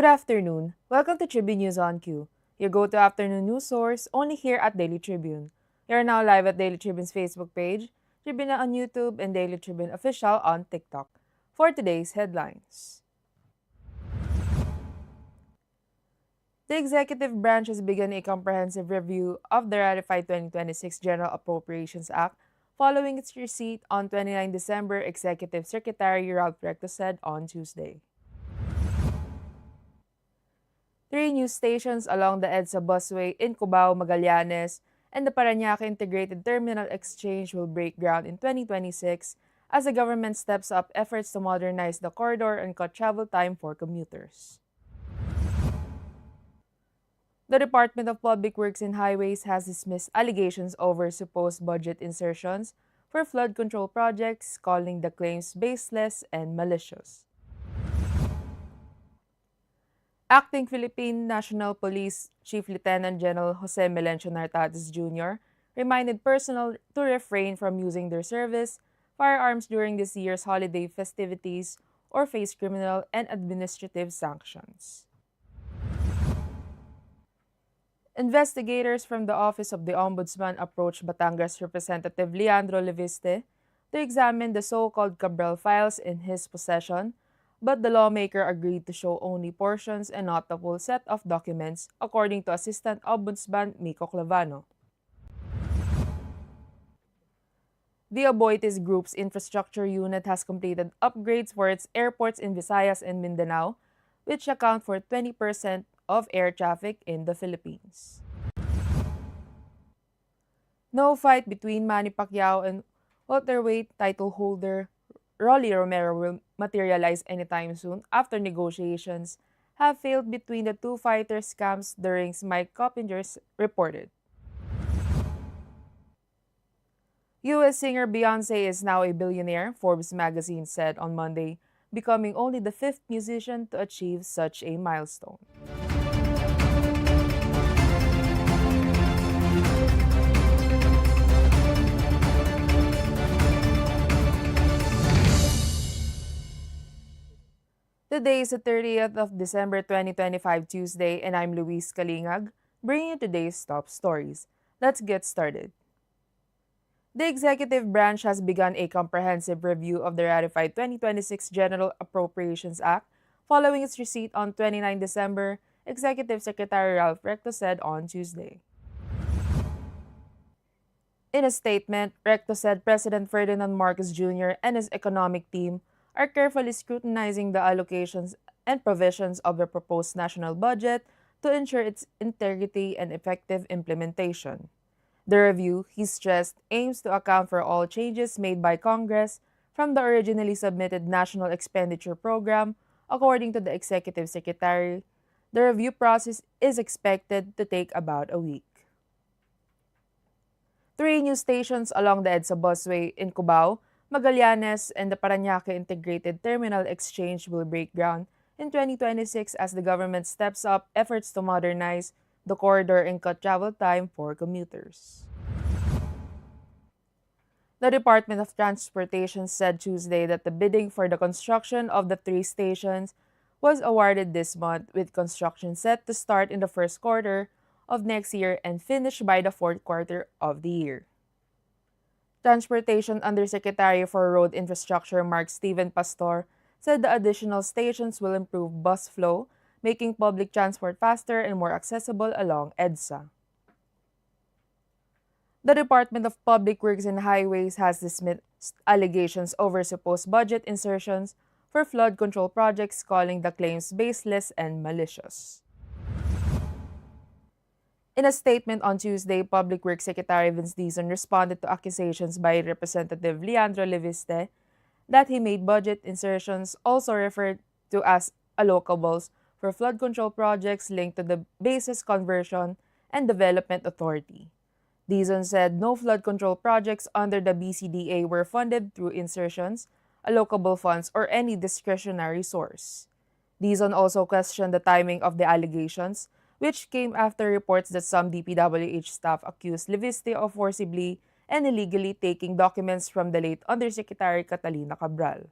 Good afternoon. Welcome to Tribune News on Q, your go-to afternoon news source only here at Daily Tribune. We are now live at Daily Tribune's Facebook page, Tribune on YouTube, and Daily Tribune Official on TikTok. For today's headlines. The executive branch has begun a comprehensive review of the ratified 2026 General Appropriations Act following its receipt on 29 December, Executive Secretary Ralph Recto said on Tuesday. Three news stations along the EDSA busway in Cubao, Magallanes, and the Parañaque Integrated Terminal Exchange will break ground in 2026 as the government steps up efforts to modernize the corridor and cut travel time for commuters. The Department of Public Works and Highways has dismissed allegations over supposed budget insertions for flood control projects, calling the claims baseless and malicious. Acting Philippine National Police Chief Lieutenant General Jose Melencio Nartates Jr. reminded personnel to refrain from using their service firearms during this year's holiday festivities or face criminal and administrative sanctions. Investigators from the Office of the Ombudsman approached Batangas Representative Leandro Leviste to examine the so-called Cabral files in his possession, but the lawmaker agreed to show only portions and not the full set of documents, according to Assistant Ombudsman Miko Clavano. The Aboitiz Group's infrastructure unit has completed upgrades for its airports in Visayas and Mindanao, which account for 20% of air traffic in the Philippines. No fight between Manny Pacquiao and welterweight title holder Rolly Romero will materialize anytime soon after negotiations have failed between the two fighters' camps, the ring's Mike Coppingers reported. U.S. singer Beyoncé is now a billionaire, Forbes magazine said on Monday, becoming only the fifth musician to achieve such a milestone. Today is the 30th of December 2025, Tuesday, and I'm Louisse Kalingag, bringing you today's top stories. Let's get started. The executive branch has begun a comprehensive review of the ratified 2026 General Appropriations Act following its receipt on 29 December, Executive Secretary Ralph Recto said on Tuesday. In a statement, Recto said President Ferdinand Marcos Jr. and his economic team are carefully scrutinizing the allocations and provisions of the proposed national budget to ensure its integrity and effective implementation. The review, he stressed, aims to account for all changes made by Congress from the originally submitted National Expenditure Program, according to the Executive Secretary. The review process is expected to take about a week. Three news stations along the EDSA busway in Cubao, Magallanes, and the Parañaque Integrated Terminal Exchange will break ground in 2026 as the government steps up efforts to modernize the corridor and cut travel time for commuters. The Department of Transportation said Tuesday that the bidding for the construction of the three stations was awarded this month, with construction set to start in the first quarter of next year and finish by the fourth quarter of the year. Transportation Undersecretary for Road Infrastructure Mark Steven Pastor said the additional stations will improve bus flow, making public transport faster and more accessible along EDSA. The Department of Public Works and Highways has dismissed allegations over supposed budget insertions for flood control projects, calling the claims baseless and malicious. In a statement on Tuesday, Public Works Secretary Vince Dizon responded to accusations by Representative Leandro Leviste that he made budget insertions, also referred to as allocables, for flood control projects linked to the Bases Conversion and Development Authority. Dizon said no flood control projects under the BCDA were funded through insertions, allocable funds, or any discretionary source. Dizon also questioned the timing of the allegations, which came after reports that some DPWH staff accused Leviste of forcibly and illegally taking documents from the late Undersecretary Catalina Cabral.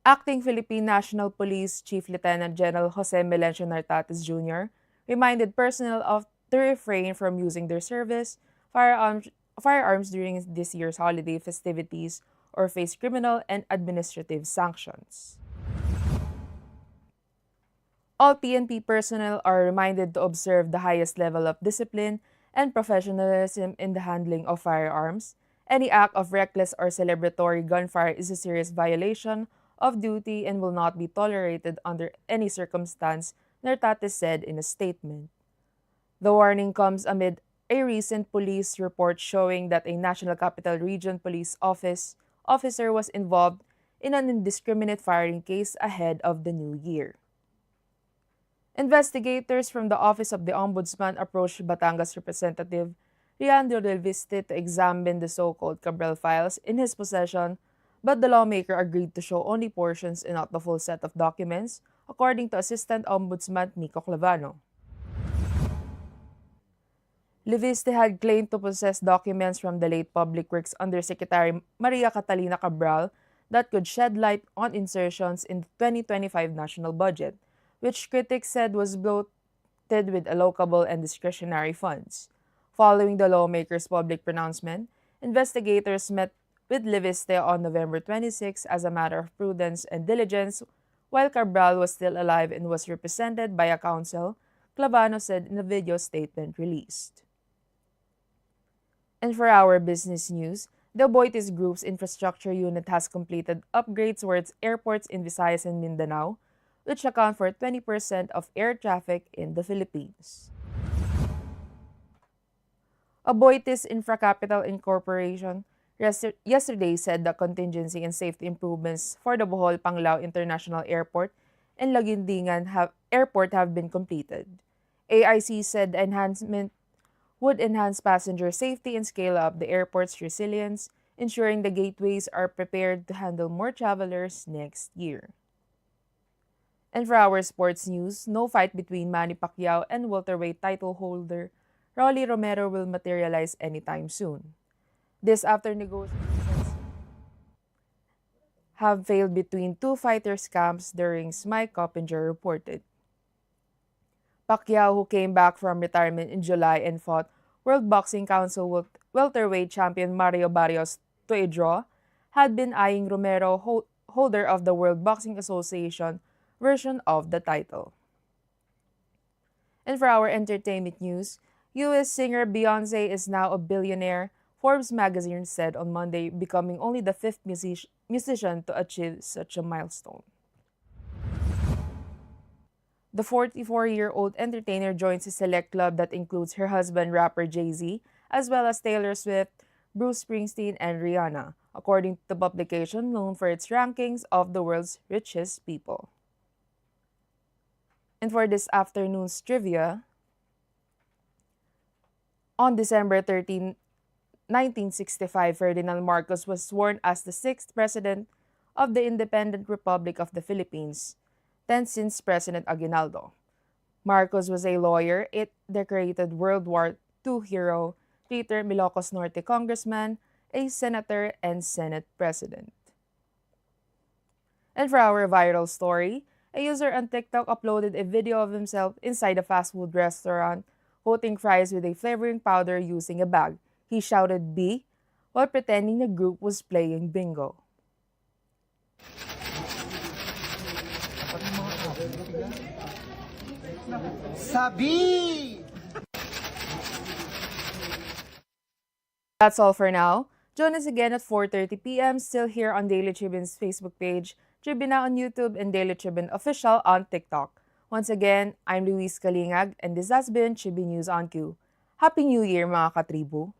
Acting Philippine National Police Chief Lieutenant General Jose Melencio Nartates Jr. reminded personnel of to refrain from using their service firearms during this year's holiday festivities or face criminal and administrative sanctions. All PNP personnel are reminded to observe the highest level of discipline and professionalism in the handling of firearms. Any act of reckless or celebratory gunfire is a serious violation of duty and will not be tolerated under any circumstance, Nartates said in a statement. The warning comes amid a recent police report showing that a National Capital Region Police officer was involved in an indiscriminate firing case ahead of the new year. Investigators from the Office of the Ombudsman approached Batangas Representative Leandro Louisse to examine the so-called Cabral files in his possession, but the lawmaker agreed to show only portions and not the full set of documents, according to Assistant Ombudsman Nico Clavano. Louisse had claimed to possess documents from the late Public Works Undersecretary Maria Catalina Cabral that could shed light on insertions in the 2025 national budget, which critics said was bloated with allocable and discretionary funds. Following the lawmaker's public pronouncement, investigators met with Louisse on November 26 as a matter of prudence and diligence, while Cabral was still alive and was represented by a counsel, Clavano said in a video statement released. And for our business news, the Boitis Group's infrastructure unit has completed upgrades towards airports in Visayas and Mindanao, which account for 20% of air traffic in the Philippines. Aboitiz Infracapital Incorporation yesterday said the contingency and safety improvements for the Bohol Panglao International Airport and Laguindingan Airport have been completed. AIC said the enhancement would enhance passenger safety and scale up the airport's resilience, ensuring the gateways are prepared to handle more travelers next year. And for our sports news, no fight between Manny Pacquiao and welterweight title holder Rolly Romero will materialize anytime soon. This after negotiations have failed between two fighters' camps, during Mike Coppinger reported. Pacquiao, who came back from retirement in July and fought World Boxing Council welterweight champion Mario Barrios to a draw, had been eyeing Romero, holder of the World Boxing Association version of the title. And for our entertainment news, US singer Beyoncé is now a billionaire, Forbes magazine said on Monday, becoming only the fifth musician to achieve such a milestone. The 44-year-old entertainer joins a select club that includes her husband, rapper Jay-Z, as well as Taylor Swift, Bruce Springsteen, and Rihanna, according to the publication known for its rankings of the world's richest people. And for this afternoon's trivia, on December 13, 1965, Ferdinand Marcos was sworn as the sixth president of the Independent Republic of the Philippines, 10th since President Aguinaldo. Marcos was a lawyer, a decorated World War II hero, three-term Ilocos Norte congressman, a senator, and Senate president. And for our viral story, a user on TikTok uploaded a video of himself inside a fast food restaurant coating fries with a flavoring powder using a bag. He shouted B while pretending the group was playing bingo. Sabi! That's all for now. Join us again at 4:30 p.m. still here on Daily Tribune's Facebook page, Tribune on YouTube, and Daily Tribune Official on TikTok. Once again, I'm Louisse Kalingag, and this has been Tribune News on Q. Happy New Year, mga katribu!